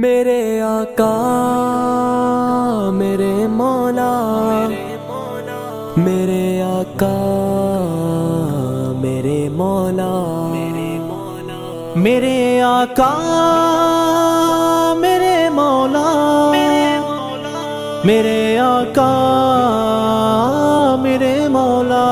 میرے آقا میرے مولا، میرے آقا میرے مولا، میرے آقا میرے مولا، میرے آقا میرے مولا،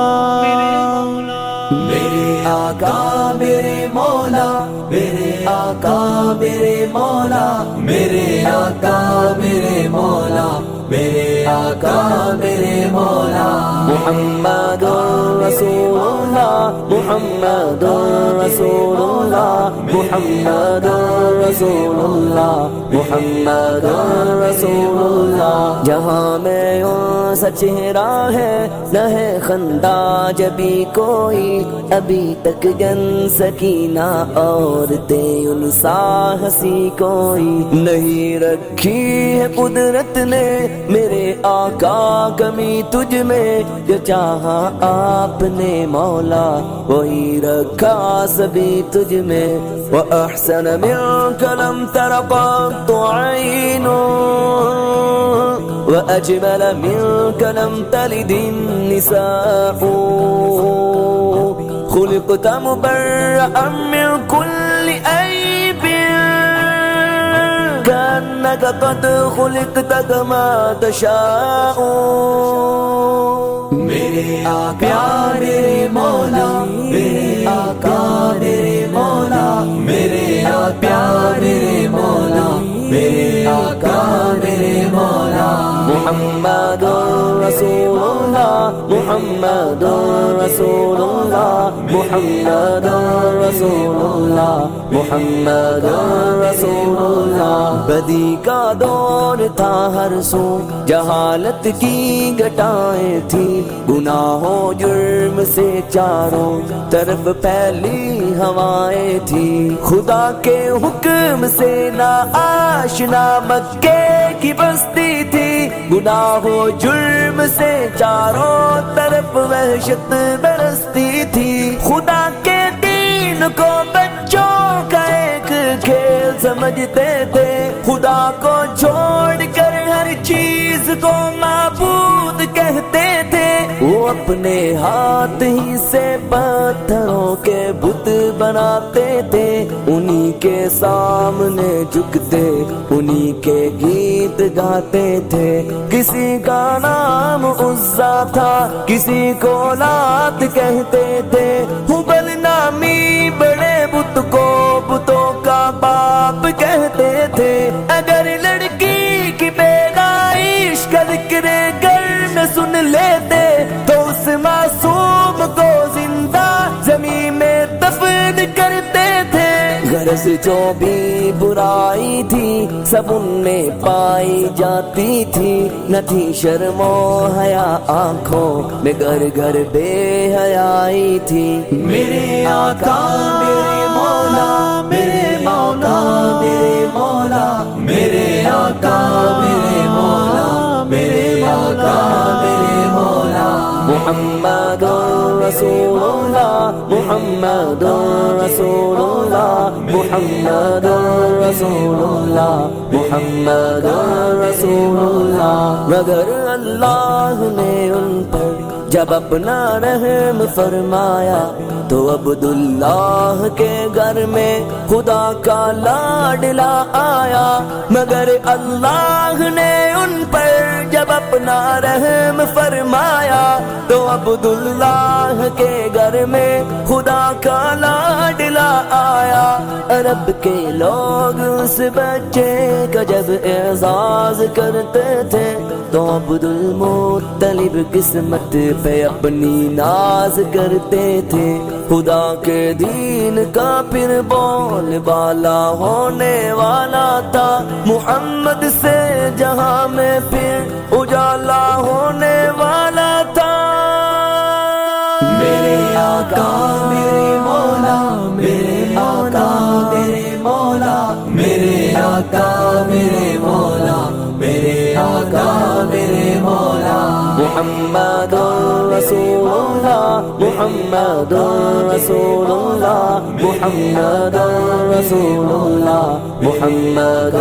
میرے آقا میرے مولا، میرے آقا میرے مولا، میرے آقا میرے مولا، میرے آقا میرے مولا، محمد رسول اللہ، محمد رسول اللہ، محمد رسول اللہ، محمد رسول اللہ۔ جہاں میں سا چہرہ ہے نہ ہے خندہ جبھی کوئی، ابھی تک جن سکینہ عورتیں ان سا ہنسی کوئی نہیں رکھی ہے قدرت نے میرے آقا کمی تجھ میں، جو چاہا آپ نے مولا وہی رکھا سبھی تجھ میں۔ وَأَحْسَنَ مِنْكَ لَمْ تَرَ قَطُّ عَيْنٌ وَأَجْمَلَ مِنْكَ لَمْ تَلِدِ النِّسَاءُ، خُلِقْتَ مُبَرَّأً مِنْ كُلِّ عَيْبٍ كَأَنَّكَ قَدْ خُلِقْتَ كَمَا تَشَاءُ۔ میرے آقا میرے مولا، میرے آقا میرے مولا، میرے آقا میرے مولا، میرے آقا میرے مولا، محمد رسول اللہ، محمد رسول اللہ، محمد رسول اللہ، محمد رسول اللہ۔ بدی کا دور تھا ہر سو، جہالت کی گٹائیں تھی، گناہوں جرم سے چاروں طرف پھیلی ہوائیں تھی، خدا کے حکم سے نا آشنا مکے کی بستی تھی، گناہوں جرم سے چاروں طرف وحشت برستی تھی، خدا کے دین کو بچوں کا ایک کھیل سمجھتے تھے، خدا کو چھوڑ کر ہر چیز کو معبود کہتے تھے، وہ اپنے ہاتھ ہی سے پتھروں کے بت بناتے تھے، انہی کے سامنے جھکتے انہی کے گیت گاتے تھے، کسی کا نام عزا تھا کسی کو لات کہتے تھے، ہبل نامی بڑے بت کو بتوں کا باپ کہتے تھے، اگر لڑکی کی پیدائش کا ذکر گھر میں سن لیتے تو اس معصوم کو زندہ زمین میں دفن کرتے تھے، غرض جو بھی برائی تھی سب ان میں پائی جاتی تھی، نہ تھی شرم و حیا آنکھوں میں گھر گھر بے حیائی تھی۔ میرے آقا میرے مولا، میرے مولا میرے مولا، میرے آقا میرے مولا، میرے آقا میرے مولا، محمد رسول اللہ، محمد رسول اللہ، محمد رسول اللہ، محمد رسول اللہ۔ مگر اللہ نے ان پر جب اپنا رحم فرمایا تو عبداللہ کے گھر میں خدا کا لاڈلا آیا، مگر اللہ نے ان پر جب اپنا رحم فرمایا تو عبداللہ کے گھر میں خدا کا لاڈلا آیا، عرب کے لوگ اس بچے کا جب اعزاز کرتے تھے تو عبدالمطلب قسمت پہ اپنی ناز کرتے تھے، خدا کے دین کا پھر بول بالا ہونے والا تھا، محمد سے جہاں میں پھر اجالا ہونے والا تھا۔ میرے آقا میرے مولا، میرے آقا میرے مولا، میرے آقا میرے مولا، میرے آقا میرے مولا، محمد رسول اللہ محمد رسول اللہ محمد رسول اللہ محمد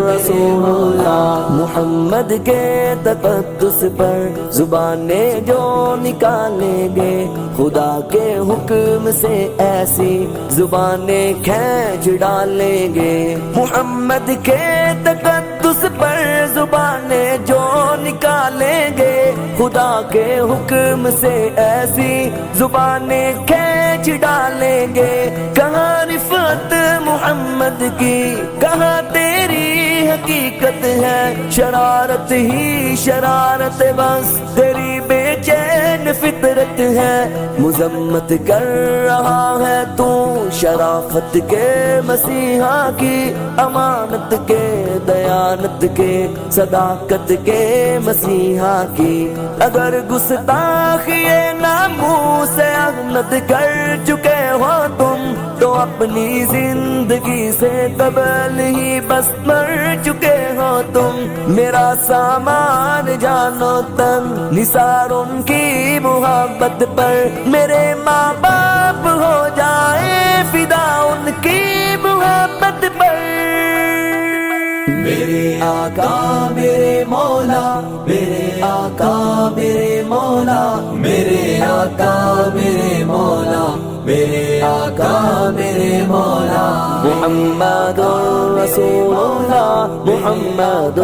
رسول اللہ محمد کے تقدس پر زبانیں جو نکالیں گے خدا کے حکم سے ایسی زبانیں کھینچ ڈالیں گے محمد کے تقدس پر زبانیں جو نکالیں گے خدا کے حکم سے ایسی زبانیں کھینچ ڈالیں گے کہاں رفعت محمد کی کہاں تیری حقیقت ہے شرارت ہی شرارت بس تیری بے چین فطرت ہے مذمت کر رہا ہے تو شرافت کے مسیحا کی امانت کے دیانت کے صداقت کے مسیحا کی اگر گستاخی ناموس احمد کر چکے ہو تم تو اپنی زندگی سے قبل ہی بس مر چکے ہو تم میرا سامان جانو تن نثار ان کی محبت پر میرے ماں باپ ہو جائے فدا ان کی محبت پر میرے آقا میرے مولا میرے آقا میرے مولا میرے آقا میرے مولا میرے آقا میرے مولا محمد رسول اللہ محمد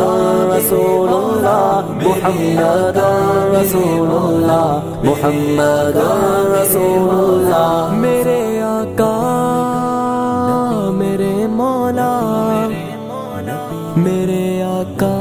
رسول اللہ محمد رسول اللہ محمد رسول اللہ میرے آقا میرے مولا میرے آقا